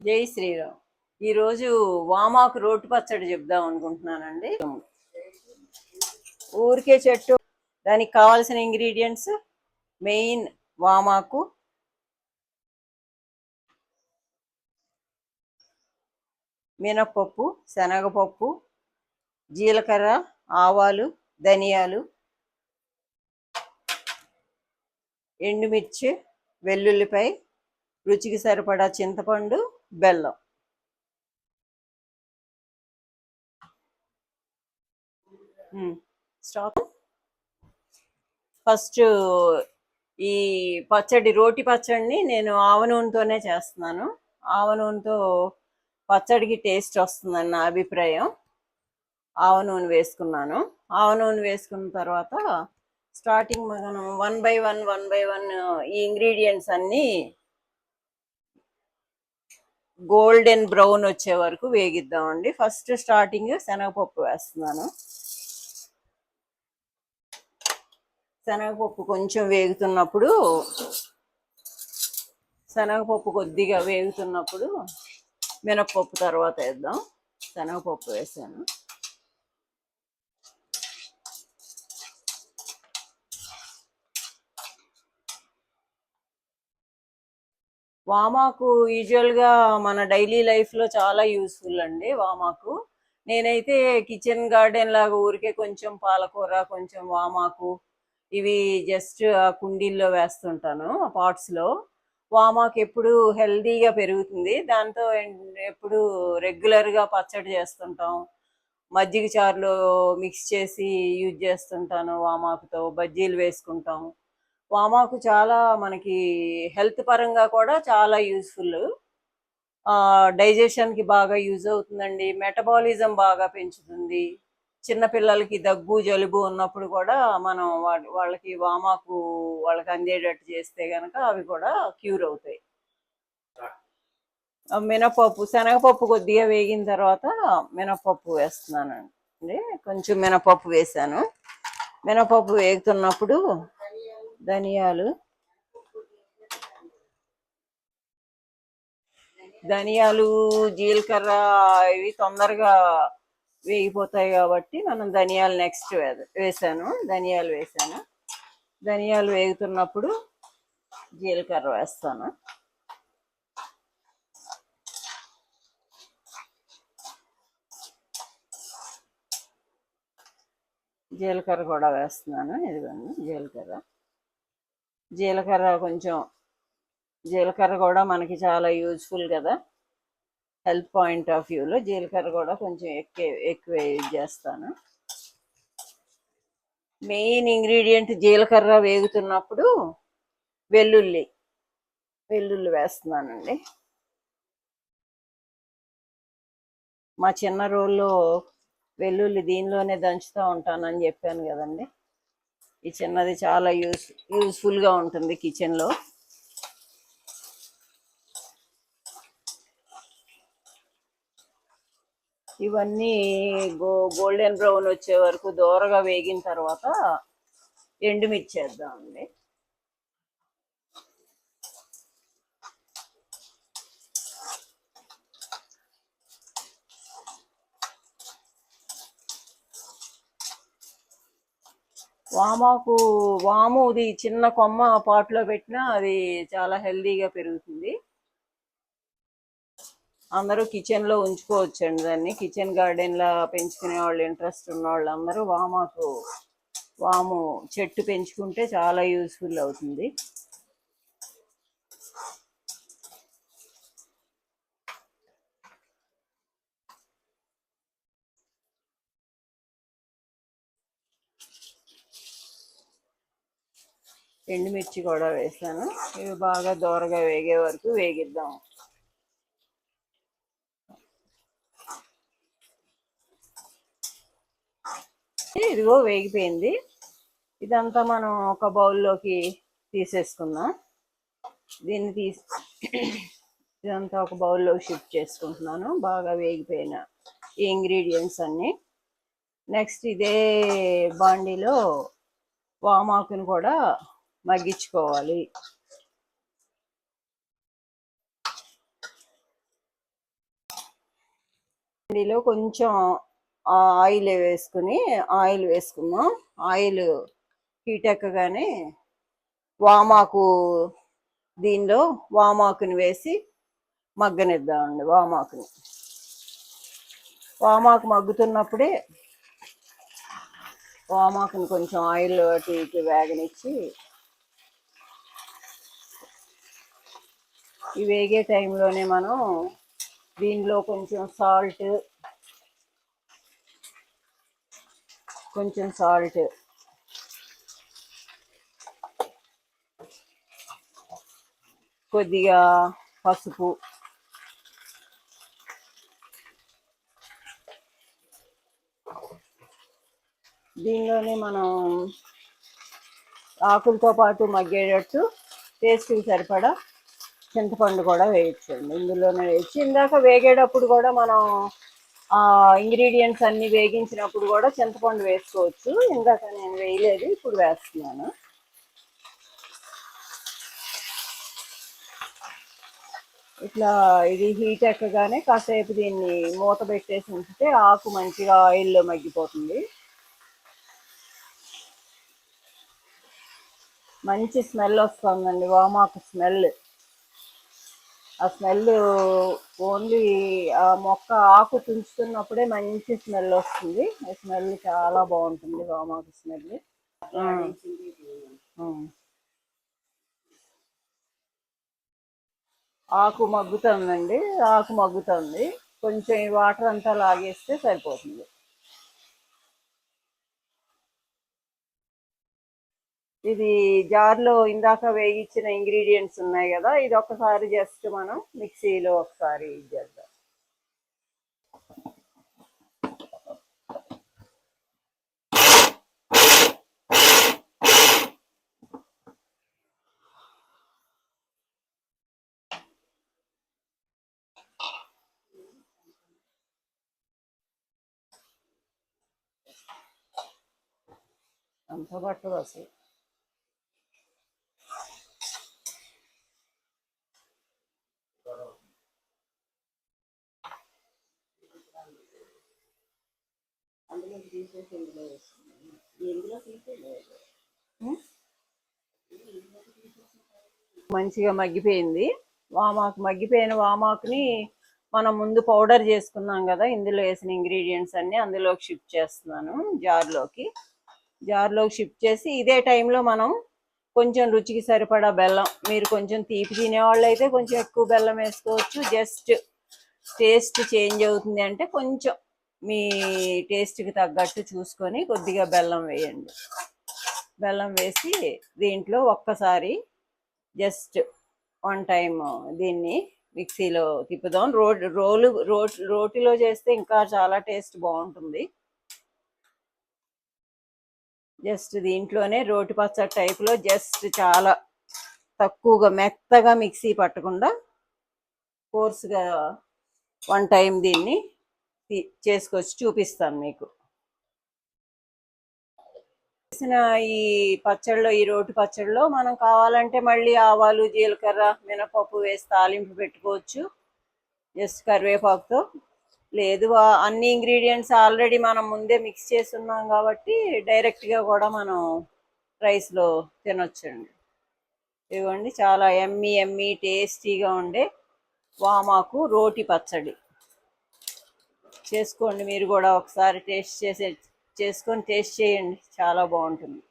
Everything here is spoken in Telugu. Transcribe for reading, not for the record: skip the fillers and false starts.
జై శ్రీరామ్. ఈరోజు వామాకు రోటి పచ్చడి చెప్దాం అనుకుంటున్నానండి. ఊరికే చెట్టు, దానికి కావాల్సిన ఇంగ్రీడియంట్స్: మెయిన్ వామాకు, మినప్పప్పు, శనగపప్పు, జీలకర్ర, ఆవాలు, ధనియాలు, ఎండుమిర్చి, వెల్లుల్లిపాయ, రుచికి సరిపడా చింతపండు, బెల్లం. స్టాప్. ఫస్ట్ ఈ రోటి పచ్చడిని నేను ఆవ నూనెతోనే చేస్తున్నాను. ఆవ నూనెతో పచ్చడికి టేస్ట్ వస్తుందని నా అభిప్రాయం. ఆవ నూనె వేసుకున్నాను. ఆవ నూనె వేసుకున్న తర్వాత స్టార్టింగ్ మనం వన్ బై వన్ ఈ ఇంగ్రీడియంట్స్ అన్నీ గోల్డెన్ బ్రౌన్ వచ్చే వరకు వేగిద్దామండి. ఫస్ట్ స్టార్టింగ్ శనగపప్పు వేస్తున్నాను. శనగపప్పు కొంచెం వేగుతున్నప్పుడు, శనగపప్పు కొద్దిగా వేగుతున్నప్పుడు మినప్పప్పు తర్వాత వేద్దాం. శనగపప్పు వేసాను. వామాకు యూజువల్గా మన డైలీ లైఫ్లో చాలా యూస్ఫుల్ అండి వామాకు. నేనైతే కిచెన్ గార్డెన్ లాగా ఊరికే కొంచెం పాలకూర, కొంచెం వామాకు ఇవి జస్ట్ కుండీల్లో వేస్తుంటాను, పాట్స్లో. వామాకు ఎప్పుడు హెల్దీగా పెరుగుతుంది. దాంతో ఎప్పుడు రెగ్యులర్గా పచ్చడి చేస్తుంటాం. మజ్జిగ చారులో మిక్స్ చేసి యూజ్ చేస్తుంటాను. వామాకుతో బజ్జీలు వేసుకుంటాం. వామాకు చాలా మనకి హెల్త్ పరంగా కూడా చాలా యూస్ఫుల్. డైజెషన్కి బాగా యూజ్ అవుతుందండి. మెటబాలిజం బాగా పెంచుతుంది. చిన్నపిల్లలకి దగ్గు జలుబు ఉన్నప్పుడు కూడా మనం వాళ్ళకి వామాకు వాళ్ళకి అందేటట్టు చేస్తే కనుక అవి కూడా క్యూర్ అవుతాయి. మినపప్పు, శనగపప్పు కొద్దిగా వేగిన తర్వాత మినపప్పు వేస్తున్నానండి. కొంచెం మినపప్పు వేసాను. మినపప్పు వేగుతున్నప్పుడు ధనియాలు, జీలకర్ర ఇవి తొందరగా వేగిపోతాయి కాబట్టి మనం ధనియాలు నెక్స్ట్ వేసాను. ధనియాలు వేగుతున్నప్పుడు జీలకర్ర వేస్తాను. జీలకర్ర కూడా వేస్తున్నాను. ఇదిగోండి జీలకర్ర కూడా మనకి చాలా యూజ్ఫుల్ కదా, హెల్త్ పాయింట్ ఆఫ్ వ్యూలో. జీలకర్ర కూడా కొంచెం ఎక్కువ యూజ్ చేస్తాను. మెయిన్ ఇంగ్రీడియంట్ జీలకర్ర వేగుతున్నప్పుడు వెల్లుల్లి వేస్తున్నానండి. మా చిన్న రోల్లో వెల్లుల్లి దీనిలోనే దంచుతూ ఉంటానని చెప్పాను కదండి. ఈ చిన్నది చాలా యూస్ఫుల్గా ఉంటుంది కిచెన్లో. ఇవన్నీ గోల్డెన్ బ్రౌన్ వచ్చే వరకు దోరగా వేగిన తర్వాత ఎండుమిర్చి వేద్దామండి. వాముది చిన్న కొమ్మ పాట్లో పెట్టినా అది చాలా హెల్దీగా పెరుగుతుంది. అందరూ కిచెన్లో ఉంచుకోవచ్చండి దాన్ని. కిచెన్ గార్డెన్లా పెంచుకునే వాళ్ళు, ఇంట్రెస్ట్ ఉన్న వాళ్ళు అందరూ వాము చెట్టు పెంచుకుంటే చాలా యూస్ఫుల్ అవుతుంది. ఎండుమిర్చి కూడా వేసాను. ఇవి బాగా దోరగా వేగే వరకు వేగిద్దాం. ఇదిగో వేగిపోయింది. ఇదంతా మనం ఒక బౌల్లోకి తీసేసుకుందాం. ఇదంతా ఒక బౌల్లోకి షిఫ్ట్ చేసుకుంటున్నాను, బాగా వేగిపోయిన ఈ ఇంగ్రీడియంట్స్ అన్నీ. నెక్స్ట్ ఇదే బాండీలో వామాకుని కూడా మగ్గించుకోవాలి. ఇందులో కొంచెం ఆయిల్ వేసుకుని ఆయిల్ వేసుకుందాం. ఆయిల్ హీట్ ఎక్కగానే వామాకు, దీనిలో వామాకుని వేసి మగ్గనిద్దామండి. వామాకు మగ్గుతున్నప్పుడే వామాకుని కొంచెం ఆయిల్ అటు ఇటు వేగనిచ్చి, ఈ వేగే టైంలోనే మనం దీనిలో కొంచెం సాల్ట్ కొద్దిగా పసుపు, దీనిలోనే మనం ఆకులతో పాటు మగ్గేటట్టు టేస్ట్కి సరిపడా చింతపండు కూడా వేయచ్చండి. ఇందులోనే వేయచ్చు. ఇందాక వేగేటప్పుడు కూడా మనం ఇంగ్రీడియంట్స్ అన్నీ వేగించినప్పుడు కూడా చింతపండు వేసుకోవచ్చు. ఇందాక నేను వేయలేదు, ఇప్పుడు వేస్తున్నాను. ఇట్లా ఇది హీట్ ఎక్కగానే కాసేపు దీన్ని మూత పెట్టేసి ఉంచితే ఆకు మంచిగా ఆయిల్లో మగ్గిపోతుంది. మంచి స్మెల్ వస్తుందండి, వామాకు స్మెల్. ఆ స్మెల్ ఓన్లీ ఆ మొక్క ఆకు తుంచుతున్నప్పుడే మంచి స్మెల్ వస్తుంది. ఆ స్మెల్ చాలా బాగుంటుంది, వామాకు స్మెల్. ఆకు మగ్గుతుంది. కొంచెం ఈ వాటర్ అంతా లాగేస్తే సరిపోతుంది. ఇది జార్లో ఇందాక వేగించిన ఇంగ్రీడియంట్స్ ఉన్నాయి కదా, ఇది ఒకసారి జస్ట్ మనం మిక్సీలో ఒకసారి చేద్దాం. అంత పట్టదు అసలు. అందులో తీసేసి ఇందులో వేస్తున్నాను. ఇందులో తీసేయలేదు. మంచిగా మగ్గిపోయింది మగ్గిపోయిన వామాకుని మనం ముందు పౌడర్ చేసుకున్నాం కదా, ఇందులో వేసిన ఇంగ్రీడియంట్స్ అన్నీ అందులోకి షిఫ్ట్ చేస్తున్నాను. జార్లోకి షిఫ్ట్ చేసి ఇదే టైంలో మనం కొంచెం రుచికి సరిపడా బెల్లం, మీరు కొంచెం తీపి తినేవాళ్ళు అయితే కొంచెం ఎక్కువ బెల్లం వేసుకోవచ్చు. జస్ట్ టేస్ట్ చేంజ్ అవుతుంది అంటే కొంచెం మీ టేస్ట్కి తగ్గట్టు చూసుకొని కొద్దిగా బెల్లం వేయండి. బెల్లం వేసి దీంట్లో ఒక్కసారి జస్ట్ వన్ టైం దీన్ని మిక్సీలో తిప్పుదాం. రోటిలో చేస్తే ఇంకా చాలా టేస్ట్ బాగుంటుంది. జస్ట్ దీంట్లోనే రోటి పచ్చడి టైప్లో జస్ట్ చాలా తక్కువగా మెత్తగా మిక్సీ పట్టకుండా కోర్స్గా వన్ టైం దీన్ని చేసుకొచ్చి చూపిస్తాను మీకు. చేసిన ఈ పచ్చడిలో, ఈ రోటి పచ్చడిలో మనం కావాలంటే మళ్ళీ ఆవాలు, జీలకర్ర, మినపప్పు వేసి తాలింపు పెట్టుకోవచ్చు జస్ట్ కరివేపాకుతో. లేదు అన్ని ఇంగ్రీడియంట్స్ ఆల్రెడీ మనం ముందే మిక్స్ చేసి ఉన్నాం కాబట్టి డైరెక్ట్గా కూడా మనం రైస్లో తినొచ్చండి. ఇదిగోండి, చాలా ఎమ్మీ టేస్టీగా ఉండే వామాకు రోటి పచ్చడి చేసుకోండి. మీరు కూడా ఒకసారి చేసుకొని టేస్ట్ చేయండి, చాలా బాగుంటుంది.